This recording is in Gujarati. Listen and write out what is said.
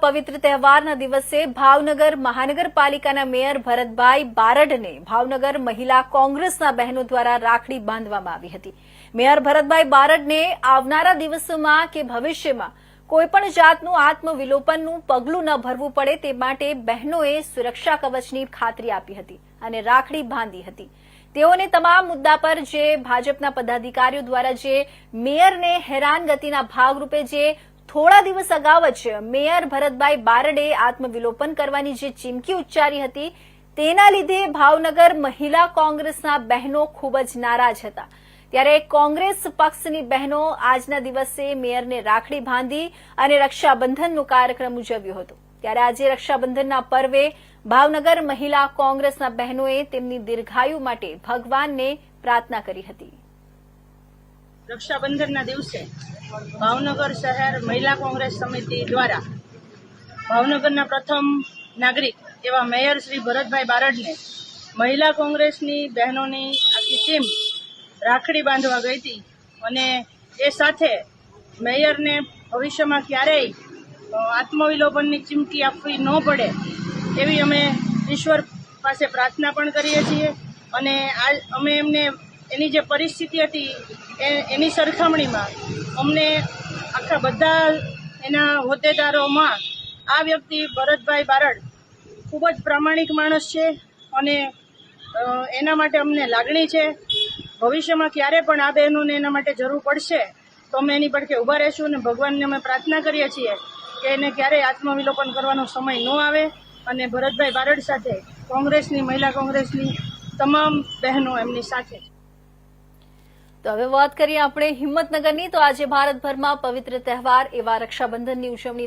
પવિત્ર તહેવારના દિવસે ભાવનગર મહાનગરપાલિકાના મેયર ભરતભાઈ બારડને ભાવનગર મહિલા કોંગ્રેસના બહેનો દ્વારા રાખડી બાંધવામાં આવી હતી। મેયર ભરતભાઈ બારડને આવનારા દિવસોમાં કે ભવિષ્યમાં કોઈપણ જાતનું આત્મવિલોપનનું પગલું ન ભરવું પડે તે માટે બહેનોએ સુરક્ષા કવચની ખાતરી આપી હતી અને રાખડી બાંધી હતી। તેઓને તમામ મુદ્દા પર જે ભાજપના પદાધિકારીઓ દ્વારા જે મેયરને હેરાનગતિના ભાગરૂપે જે થોડા દિવસ અગાઉ જ મેયર ભરતભાઈ બારડે આત્મવિલોપન કરવાની જે ચીમકી ઉચ્ચારી હતી તેના લીધે ભાવનગર મહિલા કોંગ્રેસના બહેનો ખૂબ જ નારાજ હતા। ત્યારે કોંગ્રેસ પક્ષની બહેનો આજના દિવસે મેયરને રાખડી બાંધી અને રક્ષાબંધનનો કાર્યક્રમ ઉજવ્યો હતો। ત્યારે આજે રક્ષાબંધનના પર્વે ભાવનગર મહિલા કોંગ્રેસના બહેનોએ તેમની દીર્ઘાયુ માટે ભગવાનને પ્રાર્થના કરી હતી। રક્ષાબંધનના દિવસે ભાવનગર શહેર મહિલા કોંગ્રેસ સમિતિ દ્વારા ભાવનગરના પ્રથમ નાગરિક એવા મેયર શ્રી ભરતભાઈ બારડને મહિલા કોંગ્રેસની બહેનોની આખી ટીમ રાખડી બાંધવા ગઈ હતી અને એ સાથે મેયરને ભવિષ્યમાં ક્યારેય આત્મવિલોપનની ચીમકી આપવી ન પડે એવી અમે ઈશ્વર પાસે પ્રાર્થના પણ કરીએ છીએ અને અમે એમને એની જે પરિસ્થિતિ હતી એની સરખામણીમાં અમને આખા બધા એના હોદ્દેદારોમાં આ વ્યક્તિ ભરતભાઈ બારડ ખૂબ જ પ્રામાણિક માણસ છે અને એના માટે અમને લાગણી છે। ભવિષ્યમાં ક્યારે પણ આ બહેનોને એના માટે જરૂર પડશે તો અમે એની પડખે ઊભા રહીશું અને ભગવાનને અમે પ્રાર્થના કરીએ છીએ કે એને ક્યારેય આત્મવિલોપન કરવાનો સમય ન આવે અને ભરતભાઈ બારડ સાથે કોંગ્રેસની મહિલા કોંગ્રેસની તમામ બહેનો એમની સાથે છે। તો હવે વાત કરીએ આપણે હિંમતનગરની। તો આજે ભારતભરમાં પવિત્ર તહેવાર એવા રક્ષાબંધનની ઉજવણી